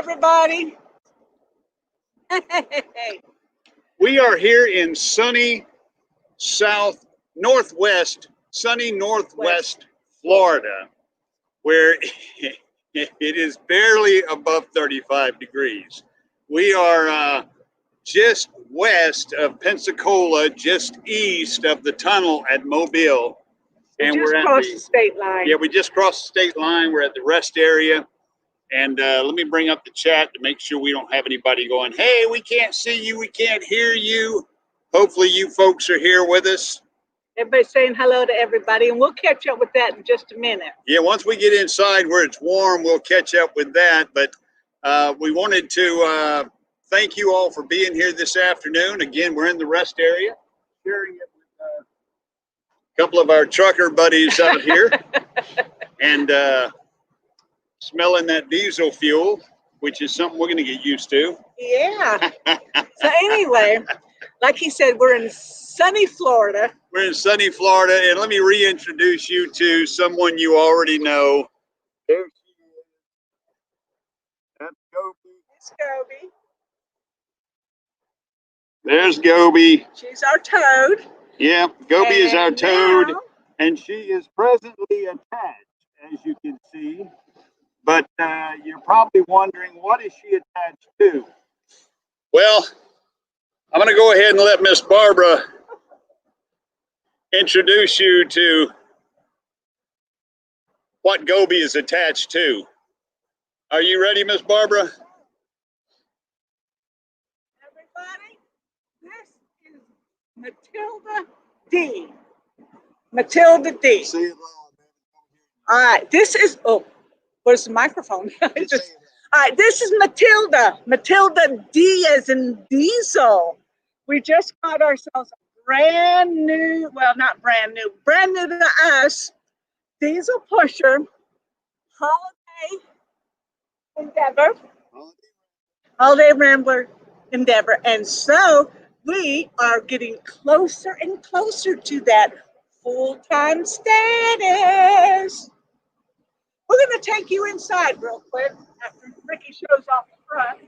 everybody. We are here in sunny northwest Florida, where it is barely above 35 degrees. We are just west of Pensacola, just east of the tunnel at Mobile. And we're across the state line. Yeah, we just crossed the state line. We're at the rest area. And let me bring up the chat to make sure we don't have anybody going, hey, we can't see you, we can't hear you. Hopefully you folks are here with us. Everybody's saying hello to everybody, and we'll catch up with that in just a minute. Yeah, once we get inside where it's warm, we'll catch up with that. But we wanted to thank you all for being here this afternoon. Again, we're in the rest area, sharing it with a couple of our trucker buddies out here. And smelling that diesel fuel, which is something we're going to get used to. Yeah. So anyway, like he said, we're in sunny Florida. We're in sunny Florida, and let me reintroduce you to someone you already know. There she is. That's Goby. It's Goby. There's Goby. She's our toad. Yeah, Goby is our toad, and she is presently attached, as you can see. But you're probably wondering, what is she attached to? Well, I'm going to go ahead and let Miss Barbara introduce you to what Goby is attached to. Are you ready, Miss Barbara? Everybody, this is Matilda D. Matilda D. Say it loud, man. All right, this is, oh, where's the microphone? All right, this is Matilda. Matilda D as in diesel. We just got ourselves a brand new, well, not brand new to us, diesel pusher, holiday endeavor, holiday rambler endeavor. And so we are getting closer and closer to that full-time status. We're going to take you inside real quick after Ricky shows off the front.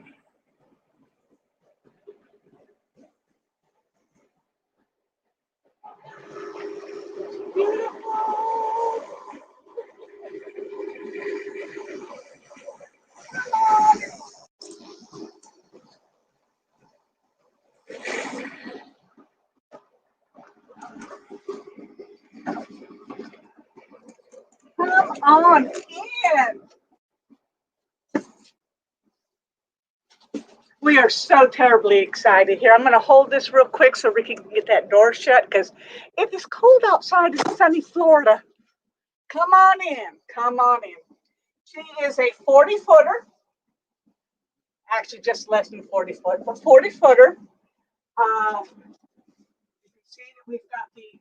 Beautiful. Come on in. We are so terribly excited here. I'm going to hold this real quick so Ricky can get that door shut because it is cold outside in sunny Florida. Come on in. Come on in. She is a 40-footer. Actually, just less than 40 foot, but 40-footer. You can see that we've got the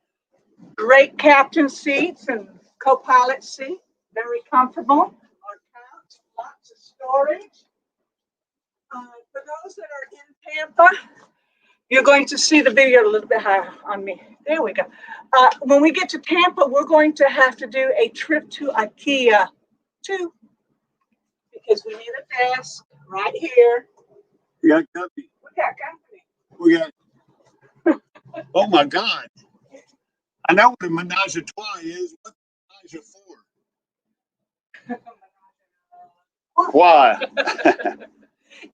great captain seats and co-pilot seat. Very comfortable. Our couch, lots of storage. For those that are in Tampa, you're going to see the video a little bit higher on me. There we go. When we get to Tampa, we're going to have to do a trip to IKEA too, because we need a desk right here. We got company. We got company. We got. Oh my God! I know what a menage a trois is. What's a menage a four? Why?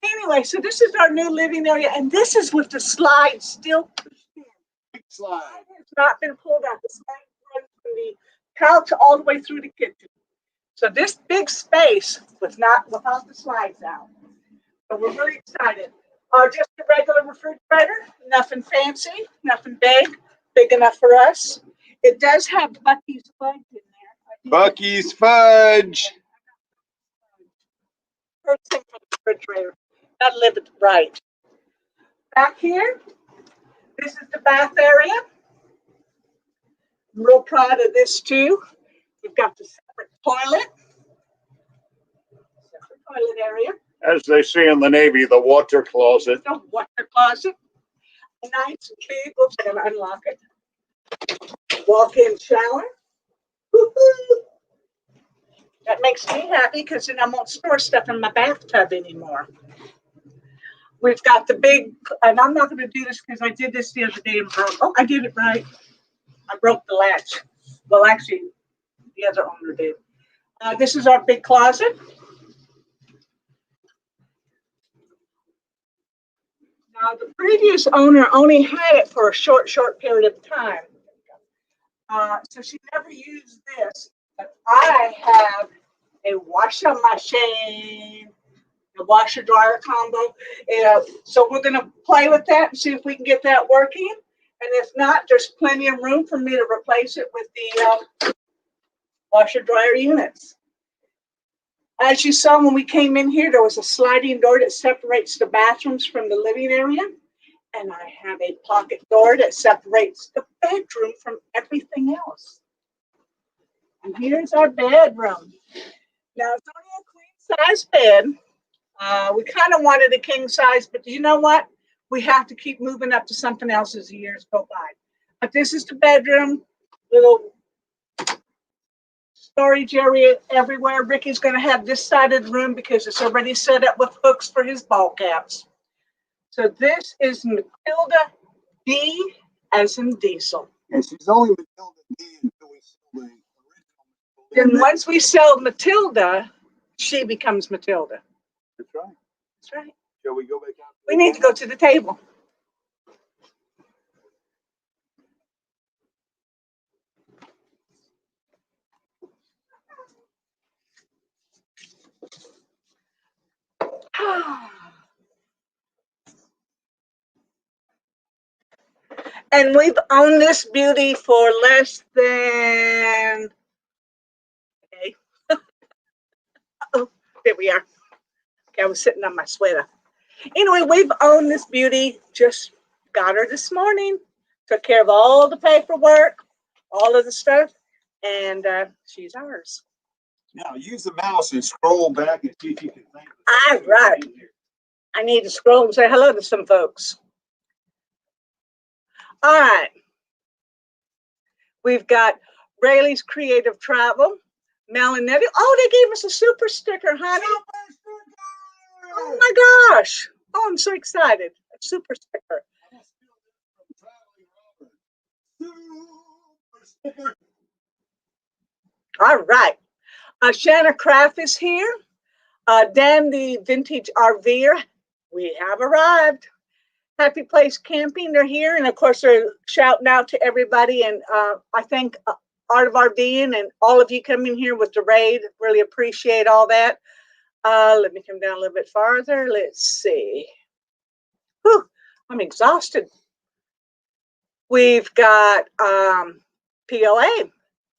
Anyway, so this is our new living area, and this is with the slide still pushed in. Big slide. It has not been pulled out. The slide runs from the couch all the way through the kitchen. So this big space was not without the slides out. So we're really excited. Just a regular refrigerator, nothing fancy, nothing big enough for us. It does have Bucky's fudge in there. Bucky's fudge. First thing for the refrigerator. Gotta live it right. Back here, this is the bath area. I'm real proud of this too. We've got the separate toilet. Separate toilet area. As they say in the Navy, the water closet. The water closet. Nice and big. Oops, I gotta unlock it. Walk-in shower. Woo-hoo. That makes me happy because then I won't store stuff in my bathtub anymore. We've got the big, and I'm not going to do this because I did this the other day and broke. Oh, I did it right. I broke the latch. Well, actually, the other owner did. This is our big closet. Now, the previous owner only had it for a short period of time. So she never used this. But I have a washing machine, a washer dryer combo. So we're going to play with that and see if we can get that working. And if not, there's plenty of room for me to replace it with the washer dryer units. As you saw when we came in here, there was a sliding door that separates the bathrooms from the living area. And I have a pocket door that separates the bedroom from everything else. And here's our bedroom. Now, it's only a queen-size bed. We kind of wanted a king size, but you know what? We have to keep moving up to something else as the years go by. But this is the bedroom, little storage area everywhere. Ricky's going to have this side of the room because it's already set up with hooks for his ball caps. So this is Matilda D as in diesel. And she's only Matilda D until we sell the original Matilda. Then once we sell Matilda, she becomes Matilda. That's right. That's right. Shall we go back out? We need to go to the table. And we've owned this beauty for less than, okay. Oh, there we are. Okay, I was sitting on my sweater. Anyway, we've owned this beauty, just got her this morning, took care of all the paperwork, all of the stuff, and she's ours. Now, use the mouse and scroll back and see if you can think. All right. I need to scroll and say hello to some folks. All right. We've got Rayleigh's Creative Travel, Mel and Nettie. Oh, they gave us a super sticker, honey. Oh my gosh. Oh, I'm so excited. A super sticker. All right. Shanna Craft is here. Dan, the vintage RVer. We have arrived. Happy Place Camping, they're here. And of course, they're shouting out to everybody. And I thank Art of RVing and all of you coming here with the raid. Really appreciate all that. Let me come down a little bit farther. Let's see. Whew, I'm exhausted. We've got PLA.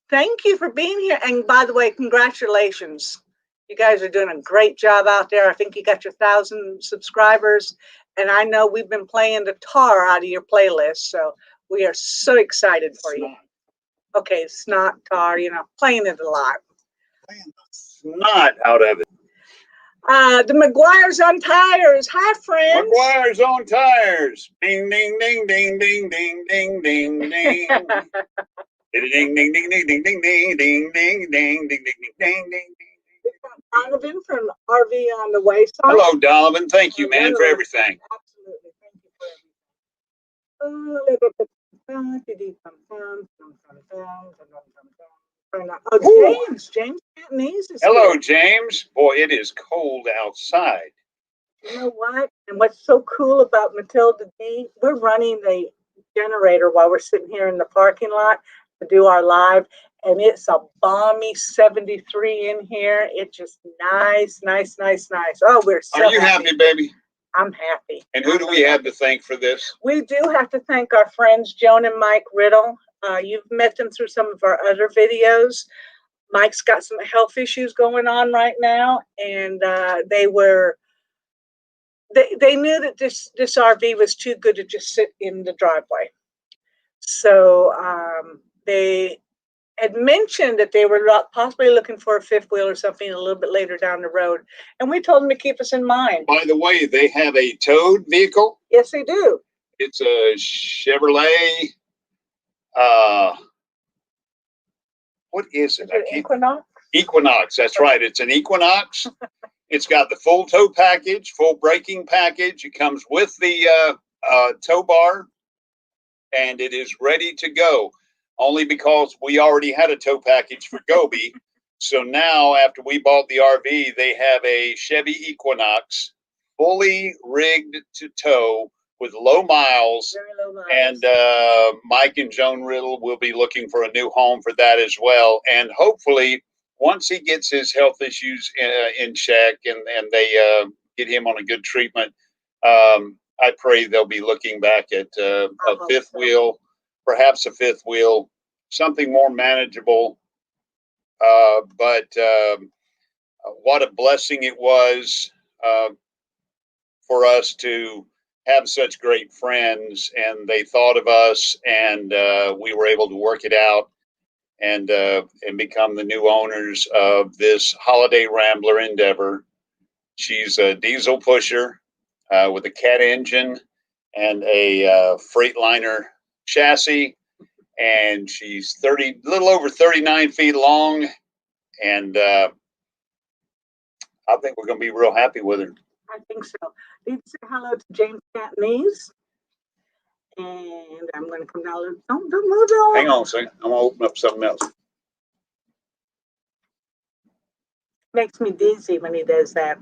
Thank you for being here. And by the way, congratulations. You guys are doing a great job out there. I think you got your 1,000 subscribers. And I know we've been playing the tar out of your playlist. So we are so excited for you. Okay, it's not tar, you know, playing it a lot. Playing the snot out of it. The McGuire's on Tires. Hi, friends. McGuire's on Tires. Ding, ding, ding, ding, ding, ding, ding, ding, ding. Ding, ding, ding, ding, ding, ding, ding, ding, ding, ding, ding, ding, ding, ding. Donovan from RV on the Wayside. Hello, Donovan. Thank you, man, for everything. Absolutely. Thank you for everything. Oh, James. James Vietnamese is Hello, here. James. Boy, it is cold outside. You know what? And what's so cool about Matilda D, we're running the generator while we're sitting here in the parking lot to do our live. And it's a balmy 73 in here. It's just nice, nice, nice, nice. Oh, we're so Are you happy, baby? I'm happy. And who do we have to thank for this? We do have to thank our friends, Joan and Mike Riddle. You've met them through some of our other videos. Mike's got some health issues going on right now. And they knew that this RV was too good to just sit in the driveway. So they had mentioned that they were possibly looking for a fifth wheel or something a little bit later down the road. And we told them to keep us in mind. By the way, they have a towed vehicle. Yes, they do. It's a Chevrolet. What is it? Equinox? Equinox, that's right. It's an Equinox. It's got the full tow package, full braking package. It comes with the tow bar, and it is ready to go. Only because we already had a tow package for Gobi. So now, after we bought the RV, they have a Chevy Equinox, fully rigged to tow with low miles. Very low miles. And Mike and Joan Riddle will be looking for a new home for that as well. And hopefully, once he gets his health issues in check and they get him on a good treatment, I pray they'll be looking back at a fifth wheel, perhaps a fifth wheel, something more manageable. But what a blessing it was for us to have such great friends, and they thought of us, and we were able to work it out and become the new owners of this Holiday Rambler Endeavor. She's a diesel pusher with a cat engine and a Freightliner chassis, and she's little over 39 feet long, and I think we're going to be real happy with her. I think so. Need to say hello to James Cantonese. And I'm going to come down. Don't move it all. Hang on a second. I'm going to open up something else. Makes me dizzy when he does that.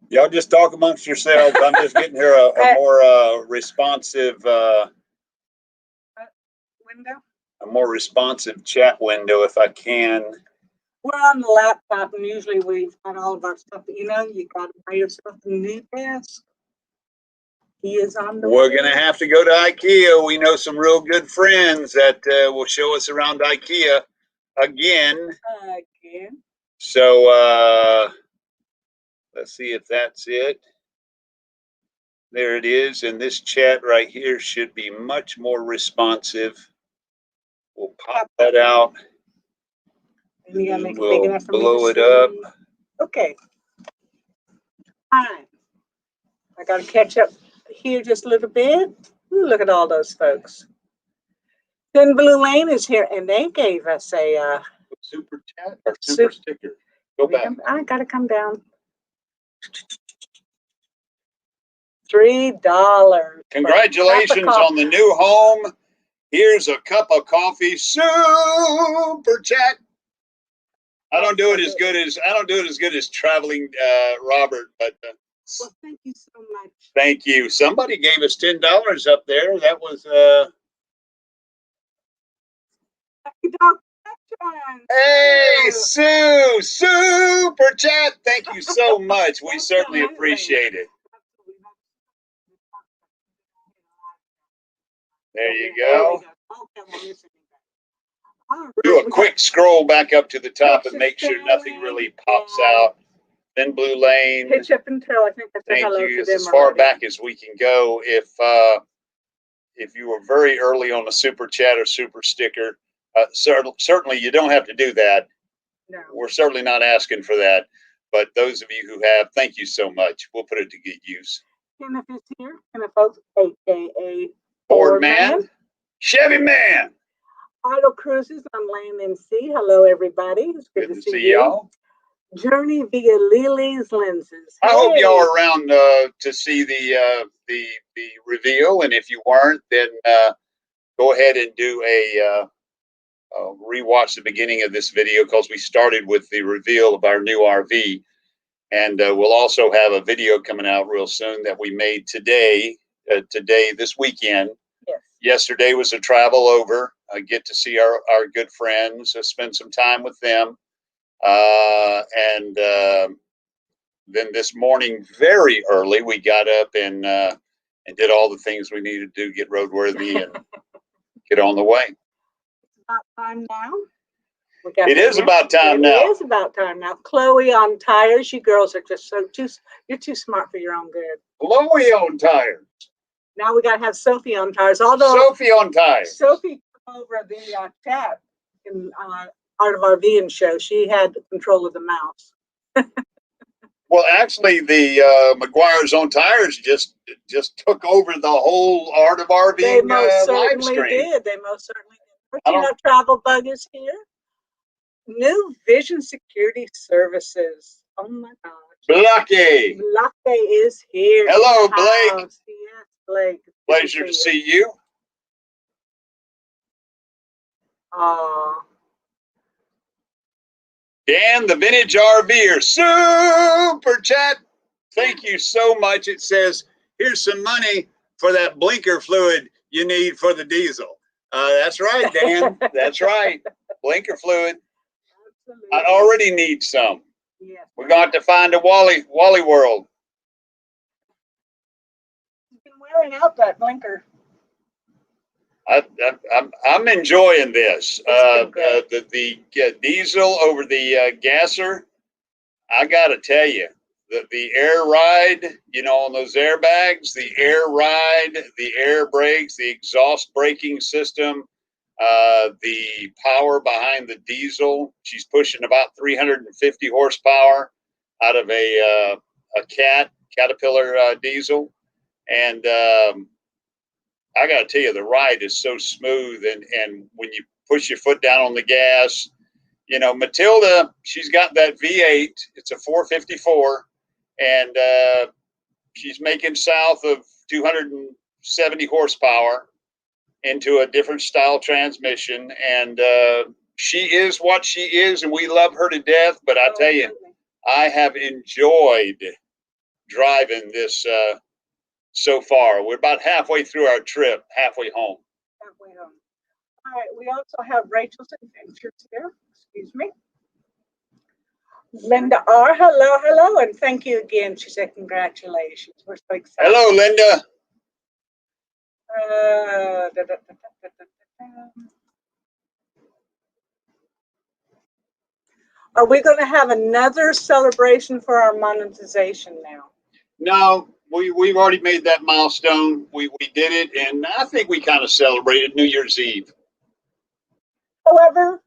Y'all just talk amongst yourselves. I'm just getting here a more responsive Window? a more responsive chat window if I can. We're on the laptop, and usually we've got all of our stuff. But you got to buy yourself a new desk. He is on the We're way. going to have to go to IKEA. We know some real good friends that will show us around IKEA again. Again. So let's see if that's it. There it is. And this chat right here should be much more responsive. We'll pop that out. And you gotta make it We'll big enough for me to blow it see. up. Okay. All right. I got to catch up here just a little bit. Ooh, look at all those folks. Thin Blue Lane is here, and they gave us a super chat or super sticker. Go back. I got to come down. $3. Congratulations on the new home. Here's a cup of coffee. Super chat. I don't do it as good as traveling Robert, but well, thank you so much. Thank you. Somebody gave us $10 up there. That was Hey Sue, super chat. Thank you so much. We certainly appreciate it. There you go. Do a quick scroll back up to the top and make sure nothing really pops out. Then Blue Lane. Pitch up and tell. I think I said hello to them. It's as far back as we can go. If you were very early on a super chat or super sticker, certainly you don't have to do that. No. We're certainly not asking for that. But those of you who have, thank you so much. We'll put it to good use. Kenneth is here. Kenneth folks, a.k.a. Ford Man. Chevy Man. Idle Cruises on Land and Sea. Hello, everybody. It's good to see y'all. Journey via Lily's Lenses. I hope y'all are around to see the reveal, and if you weren't, then go ahead and do a rewatch the beginning of this video, because we started with the reveal of our new RV, and we'll also have a video coming out real soon that we made today this weekend. Yes. Yesterday was a travel over. Get to see our good friends, spend some time with them. And then this morning, very early, we got up and did all the things we needed to do, get roadworthy and get on the way. It's about time now. It is about time now. It is about time now. Chloe on tires. You girls are just you're too smart for your own good. Chloe on tires. Now we got to have Sophie on tires. Although Sophie on tires. Sophie took over the chat in Art of RVing show. She had control of the mouse. Well, actually, the McGuire's Own Tires just took over the whole Art of RVing They most live certainly stream. did. They most certainly did. But you know, Travel Bug is here. New Vision Security Services. Oh my gosh. Blake. Blake is here. Hello, Blake. Yes, Blake. Pleasure to see you. Dan, the Vintage RVer, super chat. Thank you so much. It says, here's some money for that blinker fluid you need for the diesel. That's right, Dan. That's right. Blinker fluid. Absolutely. I already need some. Yeah. We're going to have to find a Wally World. You've been wearing out that blinker. I'm enjoying this. The diesel over the gasser. I got to tell you, the air ride, you know, on those airbags, the air ride, the air brakes, the exhaust braking system, the power behind the diesel. She's pushing about 350 horsepower out of a Caterpillar diesel, and I got to tell you, the ride is so smooth, and when you push your foot down on the gas, you know, Matilda, she's got that V8. It's a 454, and she's making south of 270 horsepower into a different style transmission, and she is what she is, and we love her to death. But I tell you, I have enjoyed driving this so far. We're about halfway through our trip, halfway home. Halfway home. All right, we also have Rachel's Adventures here. Excuse me. Linda R. Hello, and thank you again. She said congratulations. We're so excited. Hello, Linda. Are we going to have another celebration for our monetization now? No, we've already made that milestone. We did it, and I think we kind of celebrated New Year's Eve. However,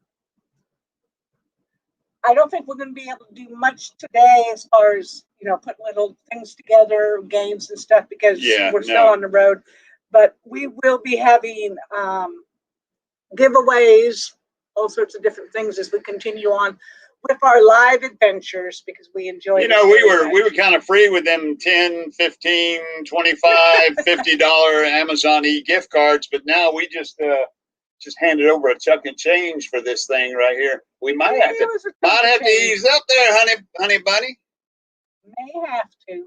I don't think we're going to be able to do much today as far as, you know, putting little things together, games and stuff, because we're still on the road. But we will be having giveaways, all sorts of different things as we continue on with our live adventures, because we enjoy it. You know, we were kind of free with them 10, 15, 25, $50 Amazon gift cards, but now we just handed over a chuck and change for this thing right here. We might have to ease up there, honey bunny. May have to.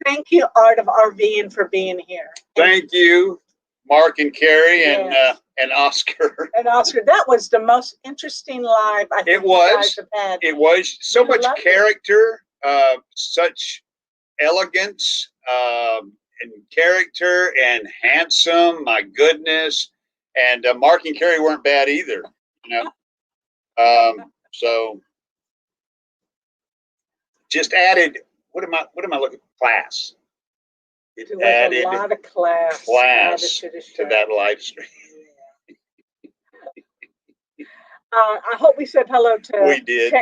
Thank you, Art of RVing, for being here. Thank you, Mark and Carrie, and Oscar. And Oscar, that was the most interesting live I think you guys have had. It was so much character, such elegance, and character, and handsome. My goodness. And Mark and Carrie weren't bad either, you know. So just added. What am I looking for? Class. It added a lot of class to that live stream. I hope we said hello to. We did.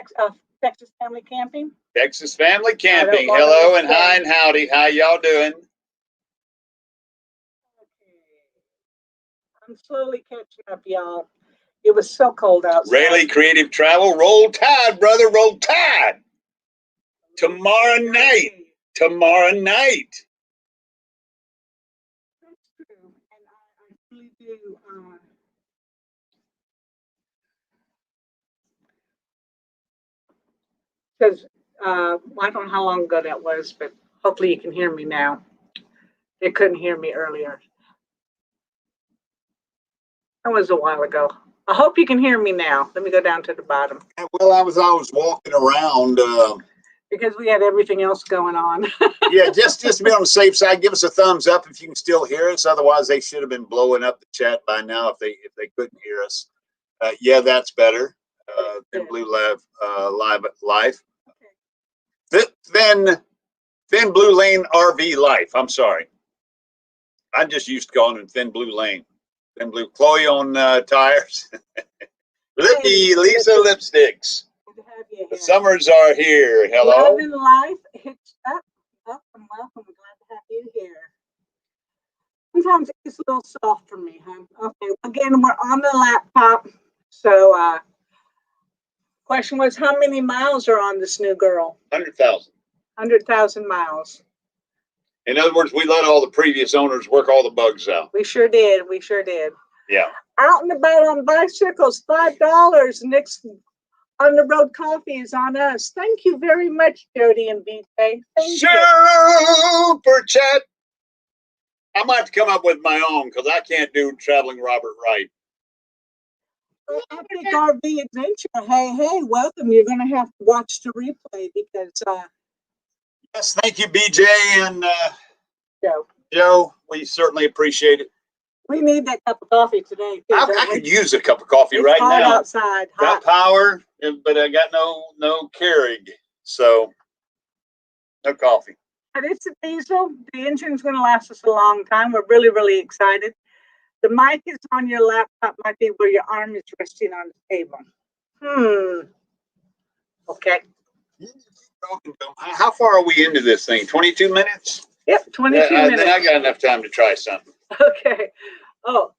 Texas Family Camping. Texas Family Camping. Hello and hi and howdy. How y'all doing? I'm slowly catching up, y'all. It was so cold outside. Rayleigh Creative Travel. Roll Tide, brother. Roll Tide. Tomorrow night. That's true. And I really do. Because I don't know how long ago that was, but hopefully you can hear me now. They couldn't hear me earlier. That was a while ago. I hope you can hear me now. Let me go down to the bottom. Well, I was walking around. Because we had everything else going on. Yeah, just to be on the safe side, give us a thumbs up if you can still hear us. Otherwise, they should have been blowing up the chat by now if they couldn't hear us. Yeah, that's better than Blue Live. Thin Blue Lane RV Life. I'm sorry. I just used to call them Thin Blue Lane. Thin Blue. Chloe on tires. Lisa lipsticks. to have you here. The summers are here. Hello. Love and life. It's up. Welcome, welcome. We're glad to have you here. Sometimes it's a little soft for me, huh? Okay, again, we're on the laptop. So, question was, how many miles are on this new girl? 100,000. 100,000 miles. In other words, we let all the previous owners work all the bugs out. We sure did. We sure did. Yeah. Out and about on bicycles, $5. Nick's on the road coffee is on us. Thank you very much, Jody and BJ. Thank you. Super chat. I might have to come up with my own because I can't do traveling Robert Wright. Epic RV Adventure. Hey, welcome. You're going to have to watch the replay because Yes, thank you, BJ and Joe. Joe. We certainly appreciate it. We need that cup of coffee today. Too, I could use a cup of coffee it's right hot now. Outside. Got power, but I got no Keurig, so no coffee. But it's a diesel. The engine's going to last us a long time. We're really, really excited. The mic is on your laptop, might be where your arm is resting on the table. Okay. How far are we into this thing? 22 minutes? Yep, 22 minutes. Then I got enough time to try something. Okay. Oh,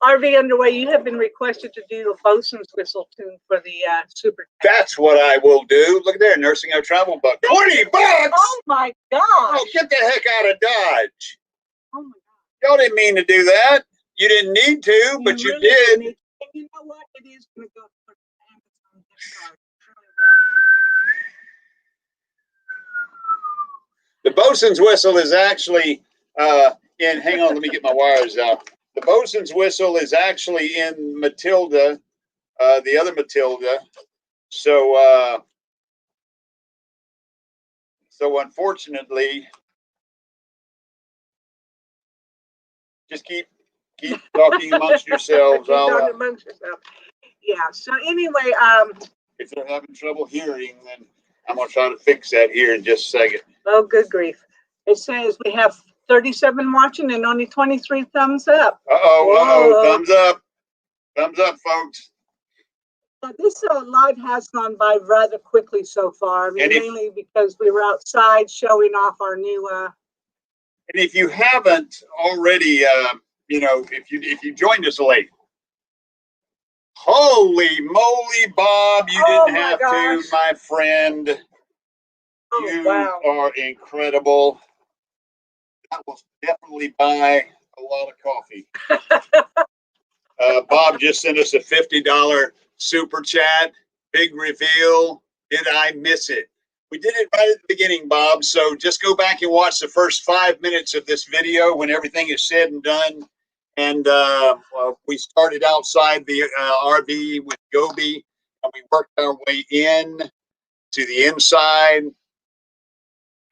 RV Underway, you have been requested to do the bosun's whistle tune for the super. That's what I will do. Look there, nursing our travel bug. 20 bucks! Oh my God! Oh, get the heck out of Dodge! Oh my God! Y'all didn't mean to do that. You didn't need to, but you really did. And you know what? It is going to go for Amazon gift card. The bosun's whistle is actually hang on, let me get my wires out. The bosun's whistle is actually in Matilda, the other Matilda. So unfortunately, just keep talking amongst yourselves. Yeah. So anyway, if they're having trouble hearing, then I'm gonna try to fix that here in just a second. Oh, good grief! It says we have 37 watching and only 23 thumbs up. Thumbs up, folks. This live has gone by rather quickly so far. I mean, mainly because we were outside showing off our new. And if you haven't already, if you joined us late, holy moly, Bob, you didn't have to, my friend. You are incredible. That will definitely buy a lot of coffee. Bob just sent us a $50 super chat. Big reveal. Did I miss it? We did it right at the beginning, Bob. So just go back and watch the first 5 minutes of this video when everything is said and done. And we started outside the RV with Gobi, and we worked our way in to the inside.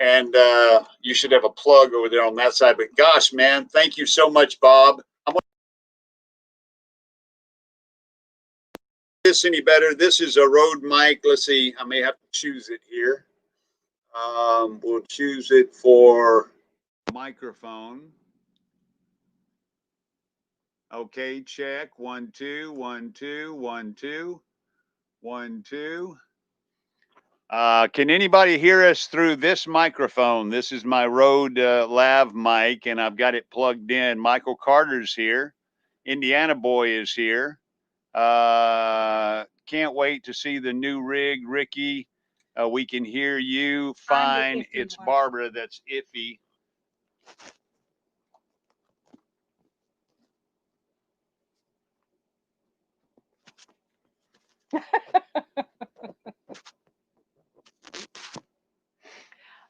And you should have a plug over there on that side. But gosh, man, thank you so much, Bob. This any better? This is a Rode mic. Let's see. I may have to choose it here. We'll choose it for microphone. Okay, check. 1 2 1 2 1 2 1 2. Can anybody hear us through this microphone? This is my Rode lav mic, and I've got it plugged in. Michael Carter's here. Indiana Boy is here. Can't wait to see the new rig, Ricky. We can hear you fine. It's Barbara that's iffy.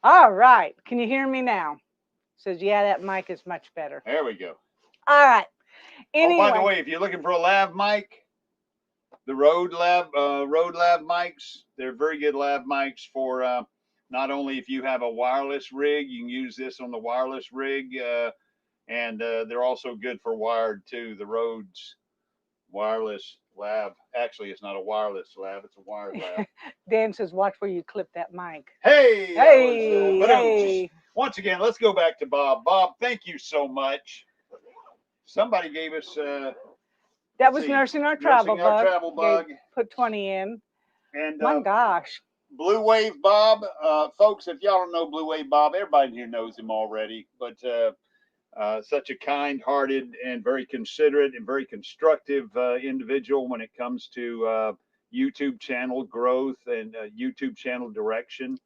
All right. Can you hear me now? Says, yeah, that mic is much better. There we go. All right. Anyway. Oh, by the way, if you're looking for a lav mic, the Rode lav mics, they're very good lav mics for not only if you have a wireless rig, you can use this on the wireless rig, and they're also good for wired too. The Rode's wireless lav. Actually, it's not a wireless lav, it's a wired lav. Dan says, watch where you clip that mic. Hey! Hey! Once again, let's go back to Bob. Bob, thank you so much. Somebody gave us... that was nursing our travel bug. Put 20 in. And My gosh. Blue Wave Bob, folks, if y'all don't know Blue Wave Bob, everybody here knows him already, but such a kind-hearted and very considerate and very constructive individual when it comes to YouTube channel growth and YouTube channel direction.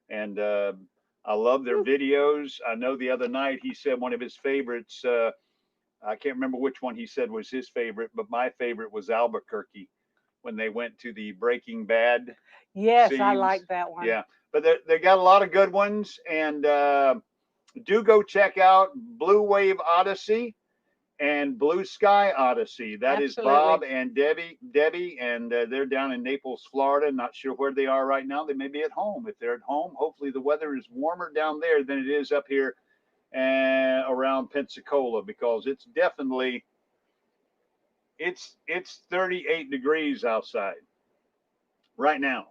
And I love their videos. I know the other night he said one of his favorites, I can't remember which one he said was his favorite, but my favorite was Albuquerque when they went to the Breaking Bad. Yes, scenes. I like that one. Yeah, but they got a lot of good ones. And do go check out Blue Wave Odyssey and Blue Sky Odyssey. That is Bob and Debbie, and they're down in Naples, Florida. Not sure where they are right now. They may be at home. If they're at home, hopefully the weather is warmer down there than it is up here and around Pensacola, because it's definitely it's 38 degrees outside right now.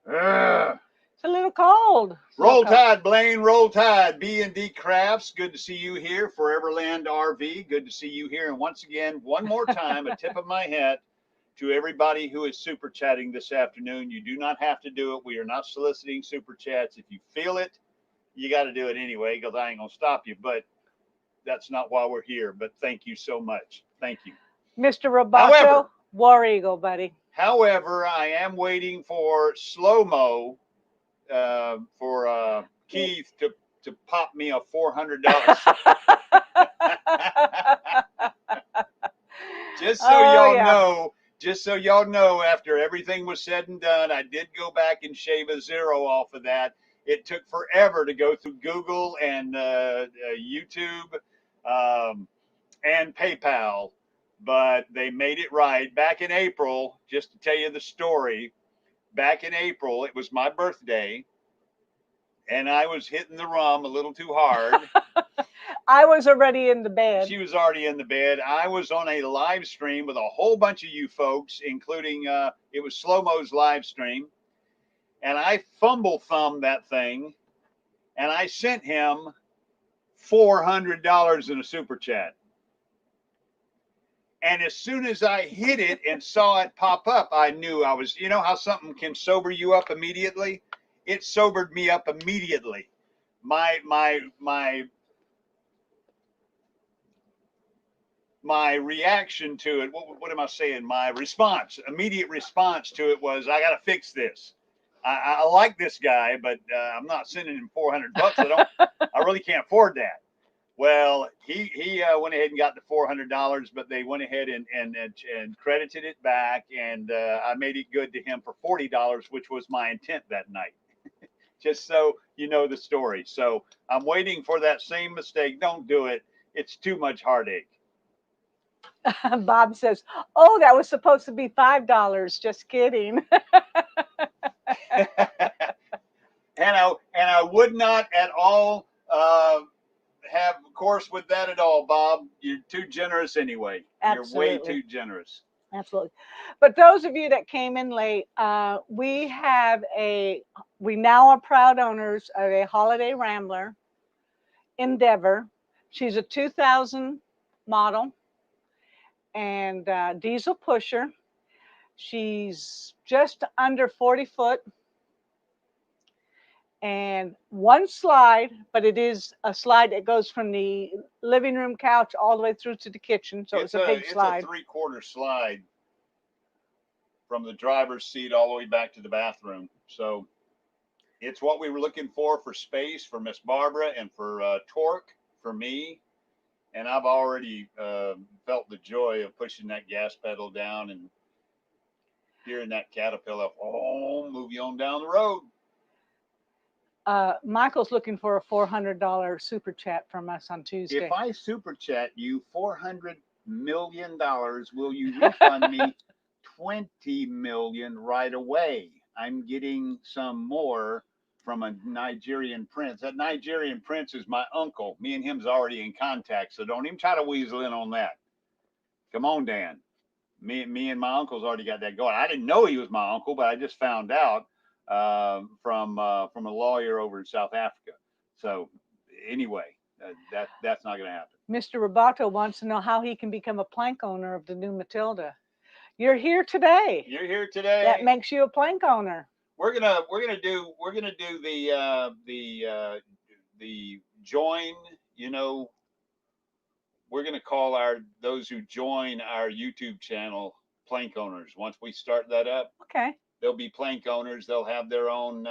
It's a little cold. Roll Tide, Blaine. Roll Tide. B&D Crafts. Good to see you here. Foreverland RV. Good to see you here. And once again, one more time, a tip of my hat to everybody who is super chatting this afternoon. You do not have to do it. We are not soliciting super chats. If you feel it, you got to do it anyway, because I ain't going to stop you. But that's not why we're here. But thank you so much. Thank you. Mr. Roboto, War Eagle, buddy. However, I am waiting for slow-mo for Keith to pop me a $400. Just so y'all know, after everything was said and done, I did go back and shave a zero off of that. It took forever to go through Google and YouTube and PayPal, but they made it right. Back in April, just to tell you the story, back in April, it was my birthday, and I was hitting the rum a little too hard. I was already in the bed. She was already in the bed. I was on a live stream with a whole bunch of you folks, including, it was Slow-Mo's live stream. And I fumble-thumbed that thing, and I sent him $400 in a super chat. And as soon as I hit it and saw it pop up, I knew I was, you know how something can sober you up immediately? It sobered me up immediately. My reaction to it, what am I saying? My response, immediate response to it was, I got to fix this. I like this guy, but I'm not sending him $400. I really can't afford that. Well, he went ahead and got the $400, but they went ahead and credited it back, and I made it good to him for $40, which was my intent that night. Just so you know the story. So I'm waiting for that same mistake. Don't do it. It's too much heartache. Bob says, "Oh, that was supposed to be $5. Just kidding." and I would not at all have course with that at all, Bob. You're too generous anyway. Absolutely. You're way too generous. Absolutely. But those of you that came in late, we now are proud owners of a Holiday Rambler Endeavor. She's a 2000 model and diesel pusher. She's just under 40 foot and one slide, but it is a slide that goes from the living room couch all the way through to the kitchen. So it's a big slide. It's a 3/4 slide from the driver's seat all the way back to the bathroom. So it's what we were looking for space for Miss Barbara and for torque for me. And I've already felt the joy of pushing that gas pedal down and hearing that Caterpillar, move you on down the road. Michael's looking for a $400 super chat from us on Tuesday. If I super chat you $400 million, will you refund me $20 million right away? I'm getting some more from a Nigerian prince. That Nigerian prince is my uncle. Me and him's already in contact, so don't even try to weasel in on that. Come on, Dan. Me and my uncle's already got that going. I didn't know he was my uncle, but I just found out from a lawyer over in South Africa. So anyway, that's not going to happen. Mr. Roboto wants to know how he can become a plank owner of the new Matilda. You're here today. You're here today. That makes you a plank owner. We're gonna do the join. You know, we're gonna call those who join our YouTube channel plank owners. Once we start that up, Okay. they'll be plank owners. They'll have their own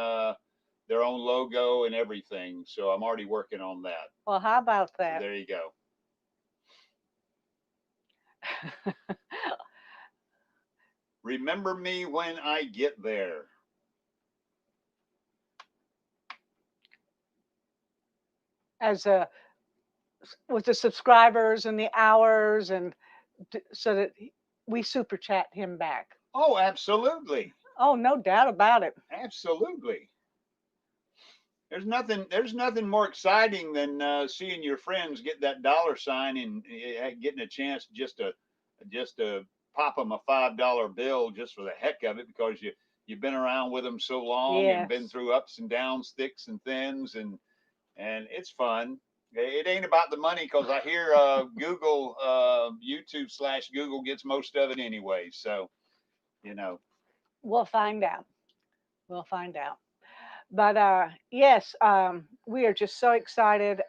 logo and everything. So I'm already working on that. Well, how about that? So there you go. Remember me when I get there. As with the subscribers and the hours, and so that we super chat him back. Oh, absolutely. Oh, no doubt about it. Absolutely. There's nothing more exciting than seeing your friends get that $sign and getting a chance just to pop them a $5 bill just for the heck of it, because you've been around with them so long. Yes. And been through ups and downs, thicks and thins, and it's fun. It ain't about the money, because I hear Google, YouTube/Google gets most of it anyway. So, you know. We'll find out. We'll find out. But yes, we are just so excited.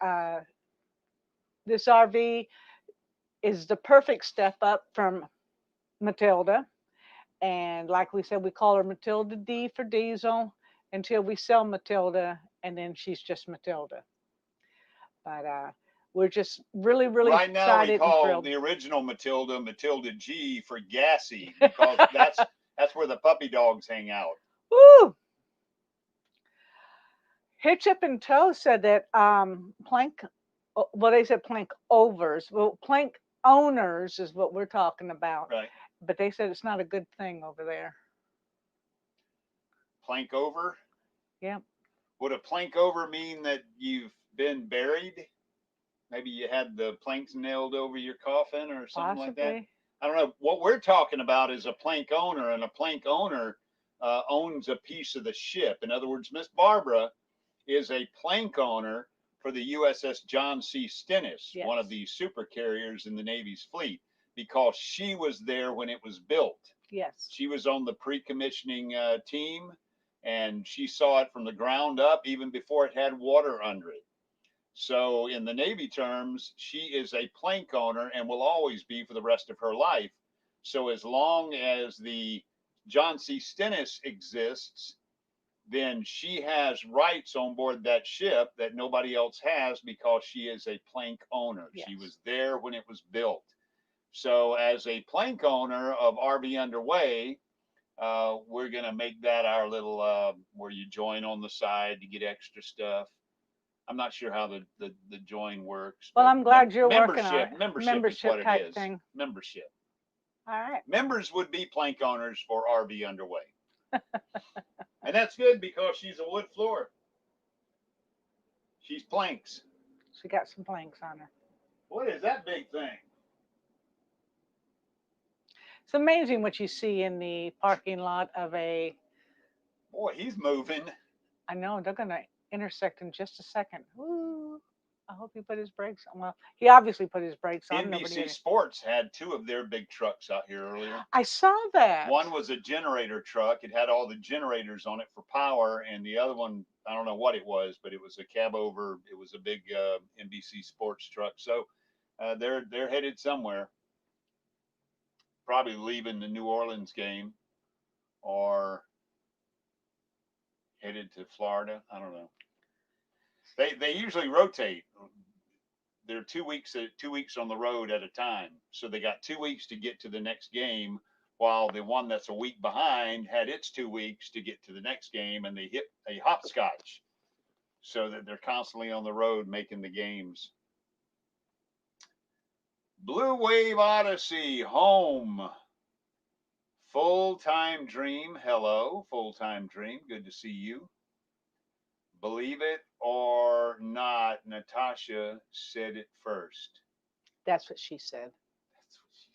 This RV is the perfect step up from Matilda. And like we said, we call her Matilda D for diesel until we sell Matilda, and then she's just Matilda. But we're just really, really right now excited we and call thrilled. the original Matilda G for gassy, because that's where the puppy dogs hang out. Woo! Hitch Up and Toe said that plank, well, they said plank overs. Well, plank owners is what we're talking about. Right. But they said it's not a good thing over there. Plank over? Yeah. Would a plank over mean that you've been buried? Maybe you had the planks nailed over your coffin or something like that? I don't know. What we're talking about is a plank owner, and a plank owner owns a piece of the ship. In other words, Miss Barbara is a plank owner for the USS John C. Stennis, Yes. one of the super carriers in the Navy's fleet, because she was there when it was built. Yes. She was on the pre-commissioning team, and she saw it from the ground up even before it had water under it. So in the Navy terms, she is a plank owner and will always be for the rest of her life. So as long as the John C. Stennis exists, then she has rights on board that ship that nobody else has, because she is a plank owner. Yes. She was there when it was built. So as a plank owner of RV Underway, we're going to make that our little where you join on the side to get extra stuff. I'm not sure how the join works. Well, I'm glad you're working on it. Membership is what type it is. Thing. Membership. All right. Members would be plank owners for RV Underway. And that's good, because she's a wood floor. She's planks. She got some planks on her. What is that big thing? It's amazing what you see in the parking lot of a... Boy, he's moving. I know. They're going to intersect in just a second. Ooh, I hope he put his brakes on. Well, he obviously put his brakes on. NBC Sports had two of their big trucks out here earlier. I saw that. One was a generator truck. It had all the generators on it for power, and the other one, I don't know what it was, but it was a cab over. It was a big NBC Sports truck. So they're headed somewhere. Probably leaving the New Orleans game, or headed to Florida. I don't know. They usually rotate. They're 2 weeks on the road at a time. So they got 2 weeks to get to the next game, while the one that's a week behind had its 2 weeks to get to the next game, and they hit a hopscotch, so that they're constantly on the road making the games. Blue Wave Odyssey, home. Full-time Dream, hello, Full-time Dream, good to see you. Believe it or not, Natasha said it first. That's what she said. That's what she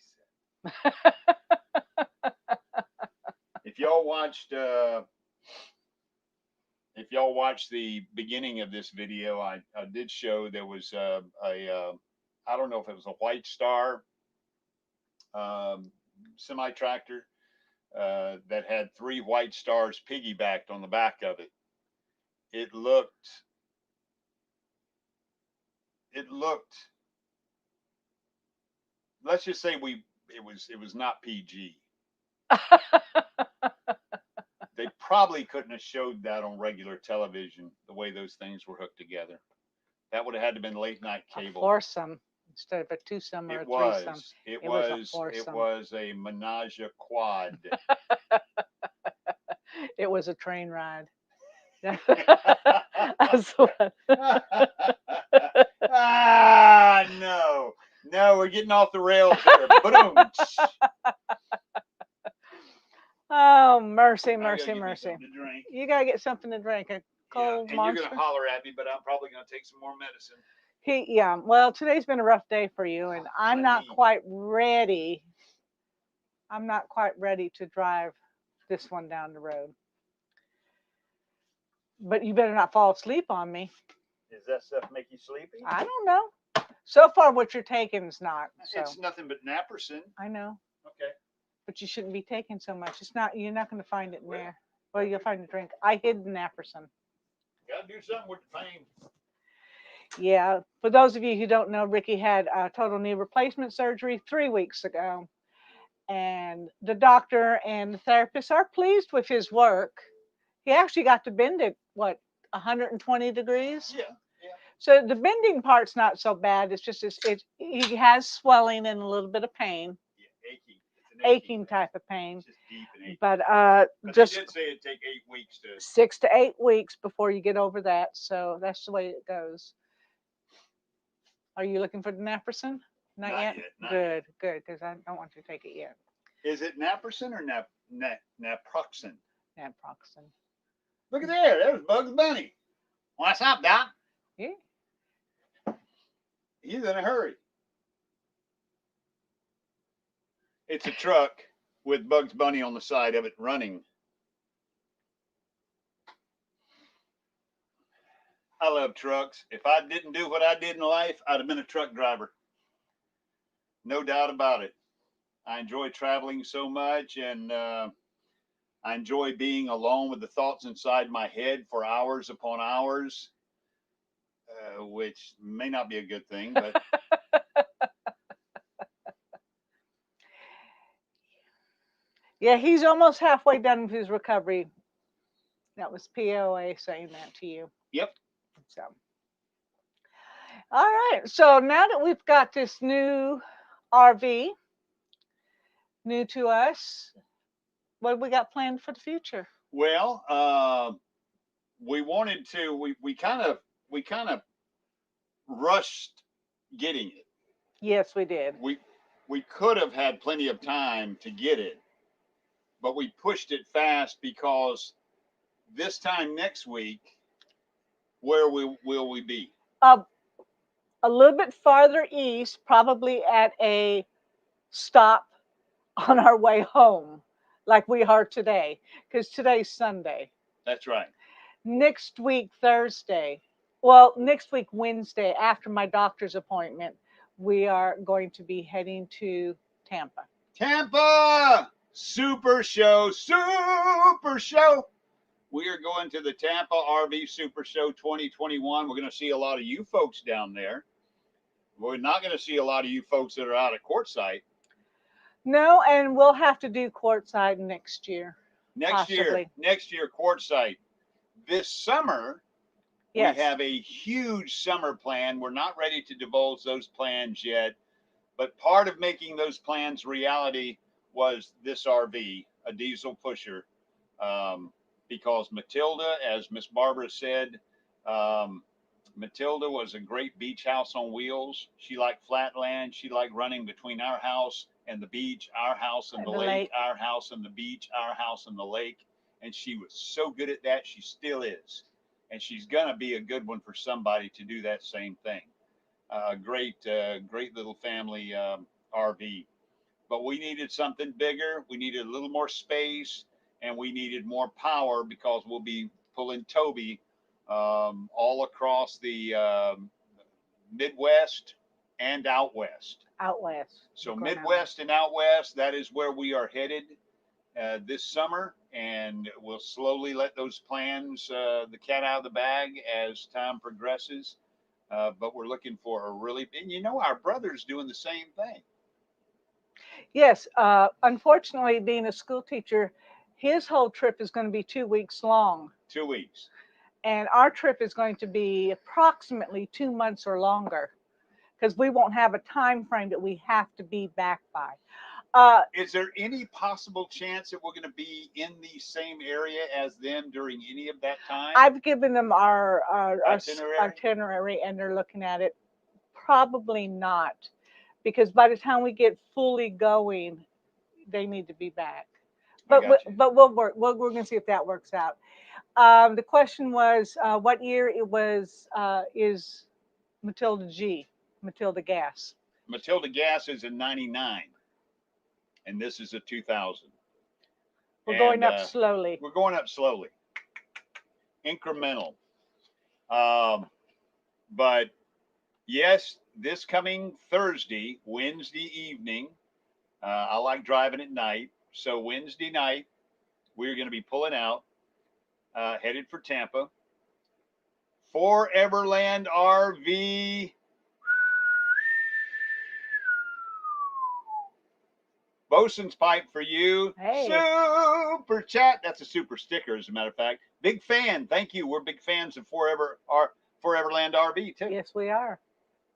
said. If y'all watched the beginning of this video, I did show there was I don't know if it was a White Star semi-tractor that had 3 white stars piggybacked on the back of it. It looked, let's just say it was not PG. They probably couldn't have showed that on regular television, the way those things were hooked together. That would have had to been late night cable. A foursome instead of a twosome or a threesome. It was a menage a quad. It was a train ride. No, we're getting off the rails here. Boom. Oh, mercy, mercy, I gotta mercy. get me something to drink. You gotta get something to drink. A cold and monster. You're gonna holler at me, but I'm probably gonna take some more medicine. Yeah. Well, today's been a rough day for you, and I'm not quite ready. I'm not quite ready to drive this one down the road. But you better not fall asleep on me. Does that stuff make you sleepy? I don't know. So far, what you're taking is not. So. It's nothing but naproxen. I know. Okay. But you shouldn't be taking so much. It's not. You're not going to find it in there. Well, you'll find a drink. I hid the naproxen. Got to do something with the pain. Yeah. For those of you who don't know, Ricky had a total knee replacement surgery 3 weeks ago. And the doctor and the therapist are pleased with his work. He actually got to bend it, 120 degrees? Yeah. So the bending part's not so bad. It's just he has swelling and a little bit of pain. Yeah, aching. It's an aching type of pain. It's just deep and aching. But just they did say it'd take 8 weeks to 6 to 8 weeks before you get over that. So that's the way it goes. Are you looking for the naproxen? Not yet. Good, because I don't want you to take it yet. Is it naproxen or naproxen? Naproxen. Look at there. There's Bugs Bunny. What's up, Doc? Yeah. He's in a hurry. It's a truck with Bugs Bunny on the side of it running. I love trucks. If I didn't do what I did in life, I'd have been a truck driver. No doubt about it. I enjoy traveling so much, and I enjoy being alone with the thoughts inside my head for hours upon hours, which may not be a good thing, but yeah, he's almost halfway done with his recovery. That was POA saying that to you. Yep. So, all right. So now that we've got this new RV, new to us, what have we got planned for the future? Well, we wanted to. We kind of rushed getting it. Yes, we did. We could have had plenty of time to get it, but we pushed it fast because this time next week, where will we be? A little bit farther east, probably at a stop on our way home, like we are today, because today's Sunday. That's right. Next week, Thursday. Well, next week, Wednesday, after my doctor's appointment, we are going to be heading to Tampa. Tampa! Super show! Super show! We are going to the Tampa RV Super Show 2021. We're going to see a lot of you folks down there. We're not going to see a lot of you folks that are out of quartzsite. No, and we'll have to do quartzsite next year. Next year, quartzsite. This summer, yes, we have a huge summer plan. We're not ready to divulge those plans yet, but part of making those plans reality was this RV, a diesel pusher, because Matilda, as Miss Barbara said, Matilda was a great beach house on wheels. She liked flat land. She liked running between our house and the beach, our house and the lake, our house and the beach, our house and the lake. And she was so good at that. She still is. And she's going to be a good one for somebody to do that same thing. Great little family RV. But we needed something bigger. We needed a little more space, and we needed more power because we'll be pulling Toby all across the Midwest and out west. out west. So We're going out Midwest and out west, that is where we are headed this summer, and we'll slowly let those plans, the cat out of the bag as time progresses. But we're looking for a really, and you know, our brother's doing the same thing. Yes, unfortunately, being a school teacher, his whole trip is going to be 2 weeks long, 2 weeks. and our trip is going to be approximately 2 months or longer because we won't have a time frame that we have to be back by. Is there any possible chance that we're going to be in the same area as them during any of that time? I've given them our Itinerary? itinerary, and they're looking at it. Probably not, because by the time we get fully going, they need to be back. I But got you. we'll work. We're going to see if that works out. The question was, what year it was? Is Matilda G, Matilda Gas? Matilda Gas is a 99, and this is a 2000. We're going up slowly. We're going up slowly, incremental. But yes, this coming Thursday, Wednesday evening, I like driving at night. So Wednesday night, we're going to be pulling out, headed for Tampa. Foreverland RV. Bosun's pipe for you. Hey. Super chat. That's a super sticker, as a matter of fact. Big fan. Thank you. We're big fans of Foreverland RV too. Yes, we are.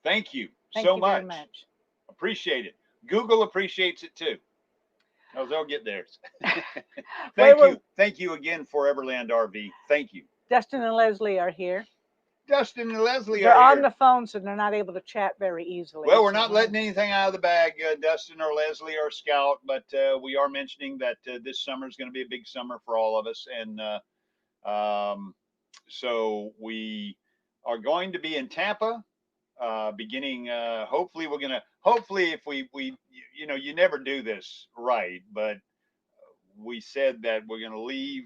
Thank you Thank so you much. very much. Appreciate it. Google appreciates it too. Oh, they'll get theirs. Thank you again, Foreverland RV. Thank you. Dustin and Leslie are here. Dustin and Leslie They're are on here. the phone, so they're not able to chat very easily. Well, we're not letting anything out of the bag, Dustin or Leslie or Scout, but we are mentioning that this summer is going to be a big summer for all of us. And so we are going to be in Tampa beginning. Hopefully if we, you know, you never do this right, but we said that we're going to leave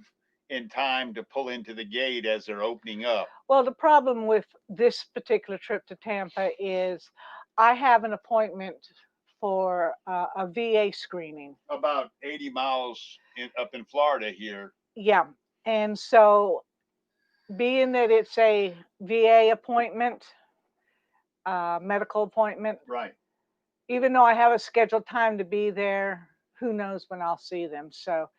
in time to pull into the gate as they're opening up. Well, the problem with this particular trip to Tampa is I have an appointment for a VA screening. About 80 miles up in Florida here. Yeah. And so being that it's a VA appointment, medical appointment, right? Even though I have a scheduled time to be there, who knows when I'll see them. So,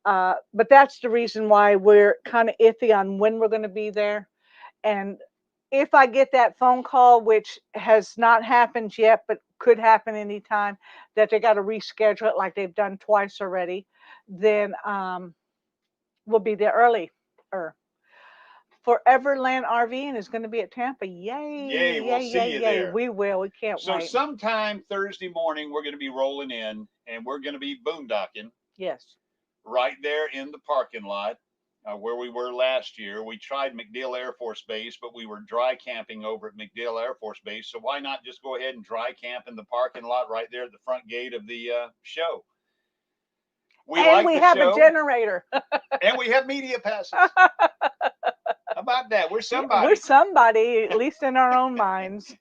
but that's the reason why we're kind of iffy on when we're going to be there. And if I get that phone call, which has not happened yet, but could happen anytime, that they got to reschedule it like they've done twice already, then we'll be there early. Foreverland RVing is going to be at Tampa. Yay! Yay! We'll see you there. We will. We can't wait. So sometime Thursday morning, we're going to be rolling in, and we're going to be boondocking. Yes. Right there in the parking lot where we were last year. We tried MacDill Air Force Base, but we were dry camping over at MacDill Air Force Base. So why not just go ahead and dry camp in the parking lot right there at the front gate of the show? We have a generator. And we have media passes. How about that? We're somebody. We're somebody, at least in our own minds.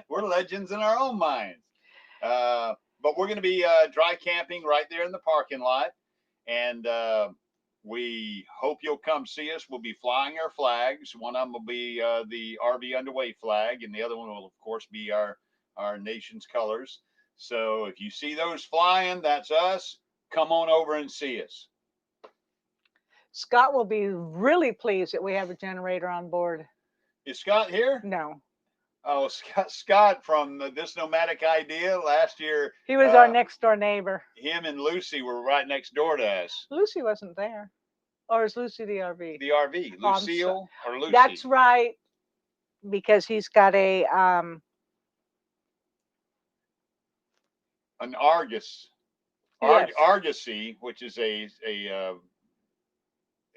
We're legends in our own minds. But we're going to be dry camping right there in the parking lot. And we hope you'll come see us. We'll be flying our flags. One of them will be the RV Underway flag, and the other one will, of course, be our nation's colors. So if you see those flying, that's us. Come on over and see us. Scott will be really pleased that we have a generator on board. Is Scott here? No. Oh, Scott from This Nomadic Idea last year. He was our next door neighbor. Him and Lucy were right next door to us. Lucy wasn't there. Or is Lucy the RV? The RV. Lucille or Lucy? That's right. Because he's got a an Argus. Yes. Argosy, which is a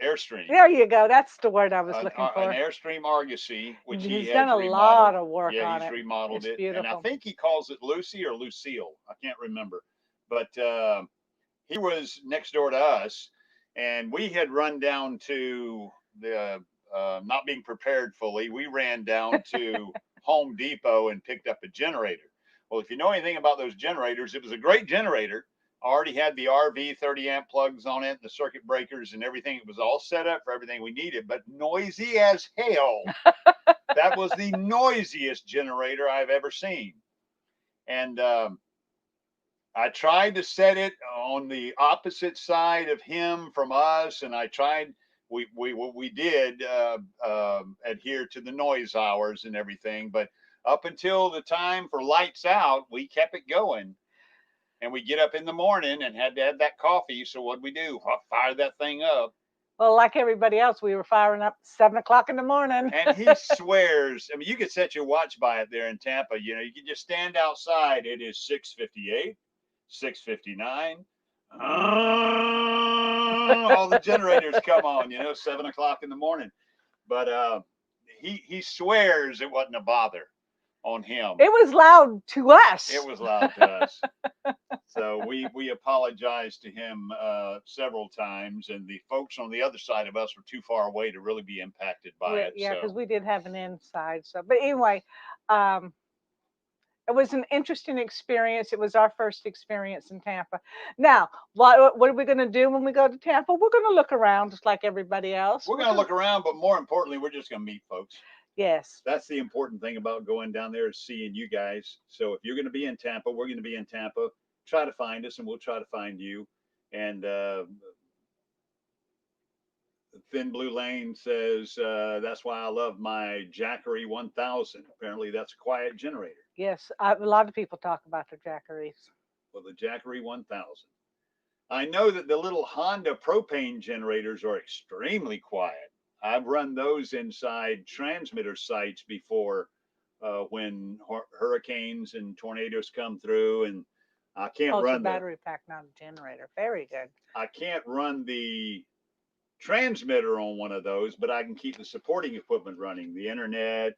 Airstream. There you go. That's the word I was looking for. An Airstream Argosy, which he's done a lot of work on it. Yeah, he's remodeled it. Beautiful. And I think he calls it Lucy or Lucille. I can't remember. But he was next door to us, and we had run down to the, not being prepared fully, we ran down to Home Depot and picked up a generator. Well, if you know anything about those generators, it was a great generator. I already had the RV 30 amp plugs on it, the circuit breakers and everything. It was all set up for everything we needed, but noisy as hell. That was the noisiest generator I've ever seen. And I tried to set it on the opposite side of him from us, and I tried. We did adhere to the noise hours and everything, but up until the time for lights out, we kept it going. And we get up in the morning and had to have that coffee. So what'd we do? Fire that thing up. Well, like everybody else, we were firing up 7 o'clock in the morning. And he swears. I mean, you could set your watch by it there in Tampa. You know, you can just stand outside. It is 6:58, 6:59. All the generators come on. You know, 7 o'clock in the morning. But he swears it wasn't a bother on him. It was loud to us. It was loud to us. So we apologized to him several times, and the folks on the other side of us were too far away to really be impacted by it. Yeah, because so. we did have an inside. So, but anyway, it was an interesting experience. It was our first experience in Tampa. Now, what are we going to do when we go to Tampa? We're going to look around just like everybody else. We're going to look around, but more importantly, we're just going to meet folks. Yes. That's the important thing about going down there is seeing you guys. So if you're going to be in Tampa, we're going to be in Tampa. Try to find us, and we'll try to find you. And Thin Blue Lane says, that's why I love my Jackery 1000. Apparently, that's a quiet generator. Yes, a lot of people talk about the Jackeries. Well, the Jackery 1000. I know that the little Honda propane generators are extremely quiet. I've run those inside transmitter sites before when hurricanes and tornadoes come through, and I can't run the battery pack, not a generator. Very good. I can't run the transmitter on one of those, but I can keep the supporting equipment running, the internet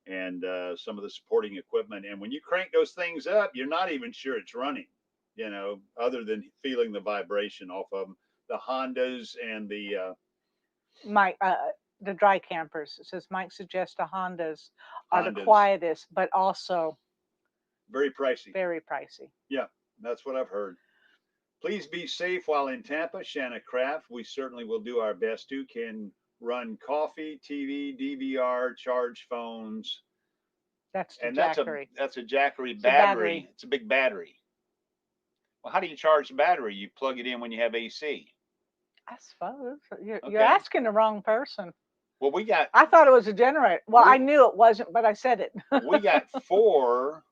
and some of the supporting equipment. And when you crank those things up, you're not even sure it's running, you know, other than feeling the vibration off of them. The Hondas and the dry campers. It says Mike suggests the Hondas are the quietest, but also very pricey. Very pricey. Yeah, that's what I've heard. Please be safe while in Tampa, Shanna Craft. We certainly will do our best to. Can run coffee, TV, DVR, charge phones. That's the Jackery. That's a Jackery battery. It's a big battery. Well, how do you charge the battery? You plug it in when you have AC. I suppose you're asking the wrong person. Well, I thought it was a generator. Well, I knew it wasn't, but I said it. We got 4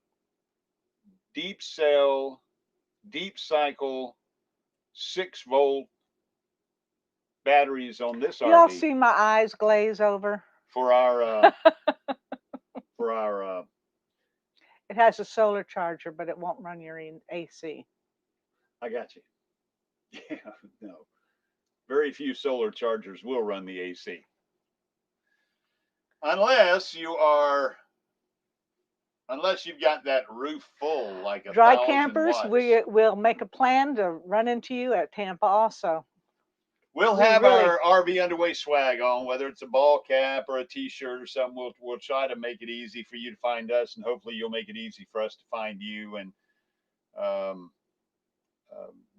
deep cell, deep cycle, 6-volt batteries on this RV. Y'all see my eyes glaze over? For our it has a solar charger, but it won't run your AC. I got you. Yeah, no. Very few solar chargers will run the AC. Unless you've got that roof full like a dry 1,000 campers, watts. we will make a plan to run into you at Tampa also. We'll have our RV Underway swag on, whether it's a ball cap or a t-shirt or something. We'll try to make it easy for you to find us, and hopefully you'll make it easy for us to find you. And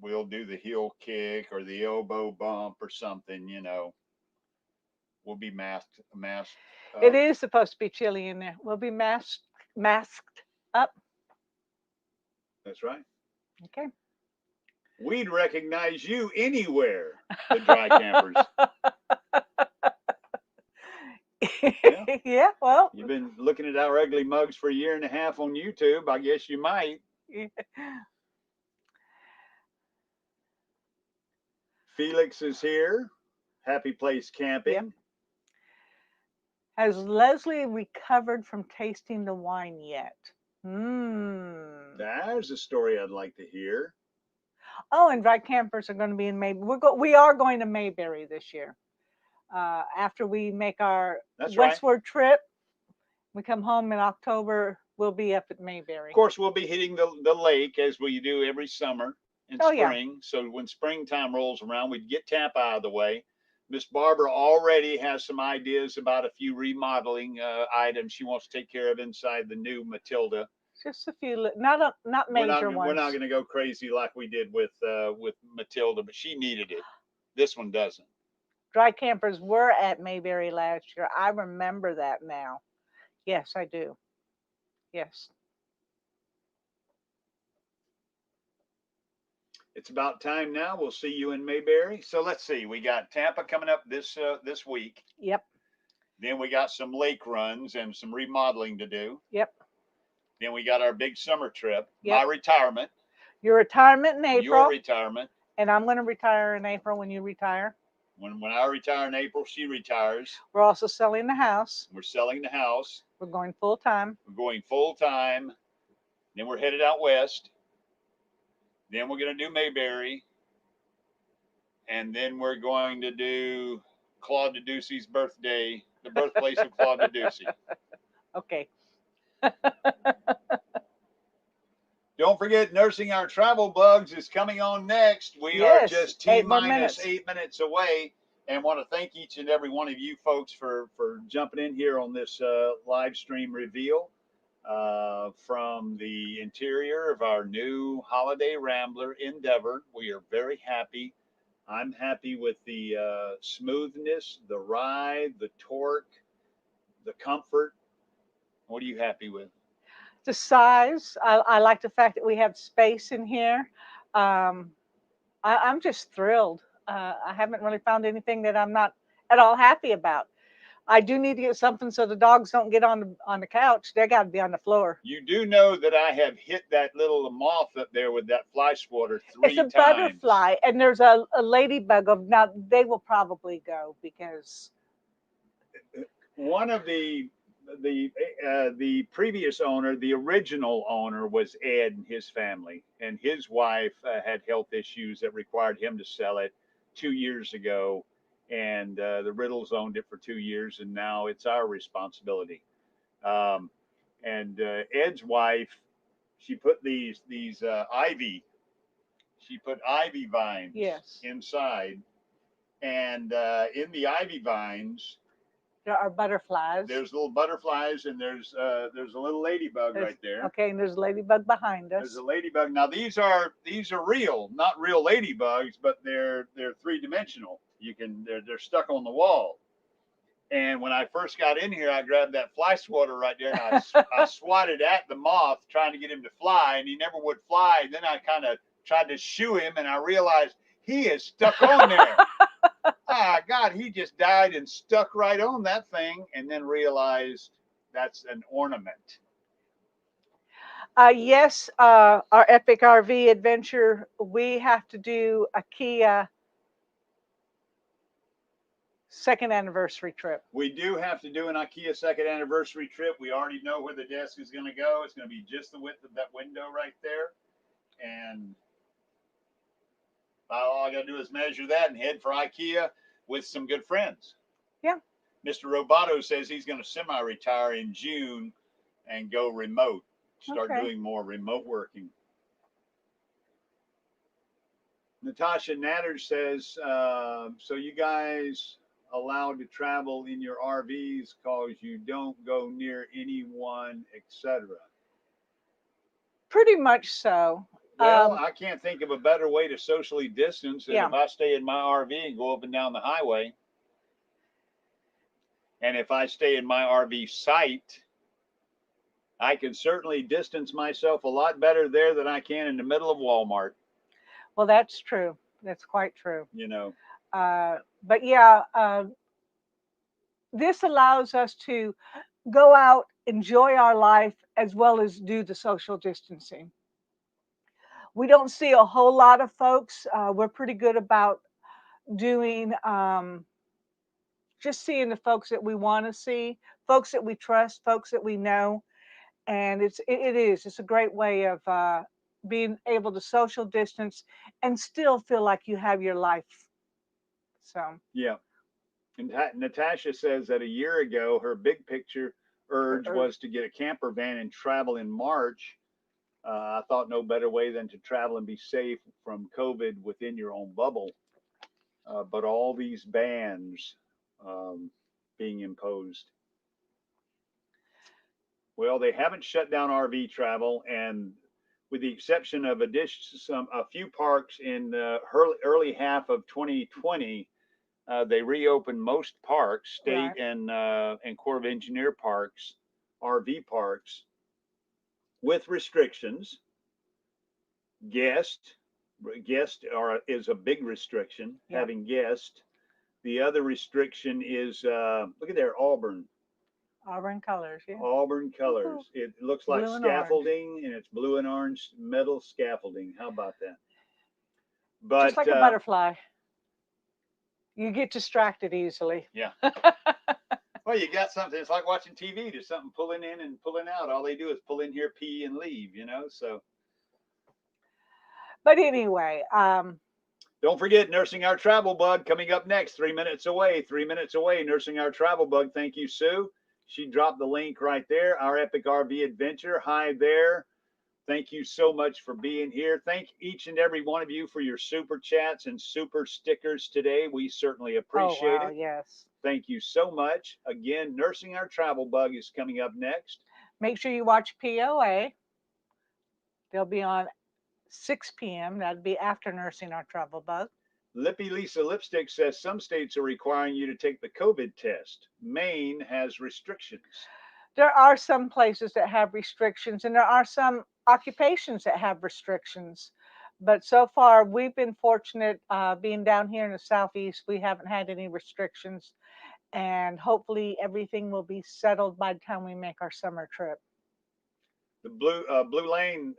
we'll do the heel kick or the elbow bump or something, you know. We'll be masked. It is supposed to be chilly in there. We'll be masked up. That's right. Okay. We'd recognize you anywhere, the dry campers. Yeah, well. You've been looking at our ugly mugs for 1.5 years on YouTube. I guess you might. Yeah. Felix is here. Happy Place Camping. Yep. Has Leslie recovered from tasting the wine yet? There's a story I'd like to hear. Oh, and dry campers are going to be in Mayberry. We are going to Mayberry this year. After we make our westward trip, we come home in October. We'll be up at Mayberry. Of course, we'll be hitting the lake as we do every summer and spring. Yeah. So when springtime rolls around, we get Tampa out of the way. Miss Barbara already has some ideas about a few remodeling items she wants to take care of inside the new Matilda. Just a few, not major ones. We're not going to go crazy like we did with Matilda, but she needed it. This one doesn't. Dry campers were at Mayberry last year. I remember that now. Yes, I do. Yes. It's about time now. We'll see you in Mayberry. So let's see. We got Tampa coming up this week. Yep. Then we got some lake runs and some remodeling to do. Yep. Then we got our big summer trip. Yep. My retirement. Your retirement in April. Your retirement. And I'm going to retire in April when you retire. When I retire in April, she retires. We're also selling the house. We're selling the house. We're going full time. We're going full time. Then we're headed out west. Then we're going to do Mayberry. And then we're going to do Claude Deducey's birthday, the birthplace of Claude Deducey. Okay. Don't forget, Nursing Our Travel Bugs is coming on next. We are just T-minus 8 minutes away, and want to thank each and every one of you folks for jumping in here on this live stream reveal from the interior of our new Holiday Rambler Endeavor. We are very happy. I'm happy with the smoothness, the ride, the torque, the comfort. What are you happy with? The size. I like the fact that we have space in here. I'm just thrilled. I haven't really found anything that I'm not at all happy about. I do need to get something so the dogs don't get on the couch. They got to be on the floor. You do know that I have hit that little moth up there with that fly swatter 3 times. It's a butterfly, and there's a ladybug. Now they will probably go because one of the previous owner, the original owner, was Ed and his family, and his wife had health issues that required him to sell it 2 years ago, and the Riddles owned it for 2 years, and now it's our responsibility. And Ed's wife, she put these ivy, she put ivy vines inside, and in the ivy vines there are butterflies. There's little butterflies, and there's a little ladybug right there. Okay, and there's a ladybug behind us. There's a ladybug. Now these are real, not real ladybugs, but they're 3-dimensional. They're stuck on the wall. And when I first got in here, I grabbed that fly swatter right there, and I swatted at the moth, trying to get him to fly, and he never would fly. And then I kind of tried to shoo him, and I realized he is stuck on there. God, he just died and stuck right on that thing, and then realized that's an ornament. Yes, our epic RV adventure, we have to do a Kia second anniversary trip. We do have to do an IKEA second anniversary trip. We already know where the desk is going to go. It's going to be just the width of that window right there. And all I got to do is measure that and head for IKEA with some good friends. Yeah. Mr. Roboto says he's going to semi-retire in June and go remote, start doing more remote working. Natasha Natter says, so you guys allowed to travel in your RVs because you don't go near anyone, etc. Pretty much so. Well, I can't think of a better way to socially distance than if I stay in my RV and go up and down the highway. And if I stay in my RV site, I can certainly distance myself a lot better there than I can in the middle of Walmart. Well, that's true. That's quite true. You know. But yeah, this allows us to go out, enjoy our life, as well as do the social distancing. We don't see a whole lot of folks. We're pretty good about doing just seeing the folks that we want to see, folks that we trust, folks that we know. And it's a great way of being able to social distance and still feel like you have your life. So yeah. And Natasha says that a year ago, her big picture urge was to get a camper van and travel in March. I thought no better way than to travel and be safe from COVID within your own bubble. But all these bans being imposed. Well, they haven't shut down RV travel, and with the exception of a few parks in the early half of 2020, they reopened most parks, state Right. and Corps of Engineer parks, RV parks, with restrictions. Guest is a big restriction. Yep. Having guest. The other restriction is look at there, Auburn. Auburn colors, yeah. Auburn colors. Woohoo. It looks like Blue and scaffolding, and it's blue and orange metal scaffolding. How about that? But Just like a butterfly. You get distracted easily. Yeah. Well, you got something. It's like watching TV. There's something pulling in and pulling out. All they do is pull in here, pee, and leave. So. But anyway, don't forget Nursing Our Travel Bug coming up next. 3 minutes away. 3 minutes away. Nursing Our Travel Bug. Thank you, Sue. She dropped the link right there. Our Epic RV Adventure. Hi there. Thank you so much for being here. Thank each and every one of you for your super chats and super stickers today. We certainly appreciate it. Yes. Thank you so much. Again, Nursing Our Travel Bug is coming up next. Make sure you watch POA. They'll be on 6 p.m. That'd be after Nursing Our Travel Bug. Lippy Lisa Lipstick says some states are requiring you to take the COVID test. Maine has restrictions. There are some places that have restrictions, and there are some occupations that have restrictions. But so far, we've been fortunate being down here in the Southeast. We haven't had any restrictions, and hopefully everything will be settled by the time we make our summer trip. The Blue Lane,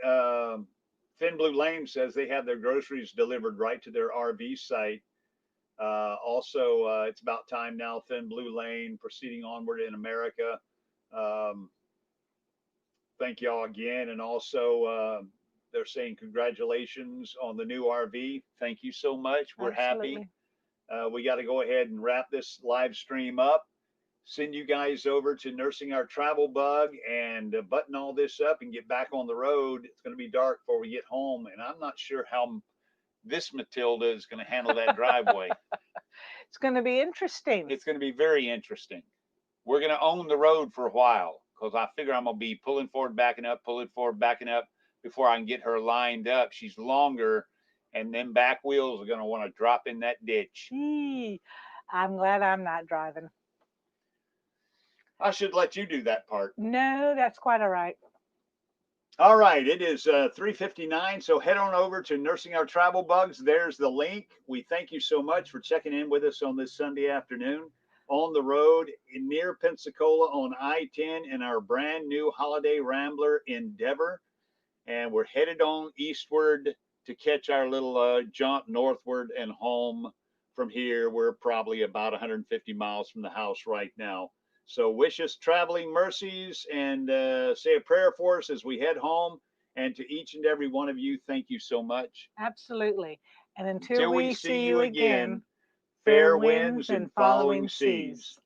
Thin Blue Lane says they have their groceries delivered right to their RV site. Also, it's about time now. Thin Blue Lane proceeding onward in America. Thank y'all again, and also they're saying congratulations on the new RV. Thank you so much. We're Absolutely happy. We got to go ahead and wrap this live stream up. Send you guys over to Nursing Our Travel Bug and button all this up and get back on the road. It's going to be dark before we get home, and I'm not sure how this Matilda is going to handle that driveway. It's going to be interesting. It's going to be very interesting. We're going to own the road for a while because I figure I'm going to be pulling forward, backing up before I can get her lined up. She's longer, and then back wheels are going to want to drop in that ditch. I'm glad I'm not driving. I should let you do that part. No, that's quite all right. All right, it is 3:59, so head on over to Nursing Our Travel Bugs. There's the link. We thank you so much for checking in with us on this Sunday afternoon on the road near Pensacola on I-10 in our brand new Holiday Rambler Endeavor. And we're headed on eastward to catch our little jaunt northward and home from here. We're probably about 150 miles from the house right now. So wish us traveling mercies and say a prayer for us as we head home. And to each and every one of you, thank you so much. Absolutely. And until we see you again, fair winds and following seas.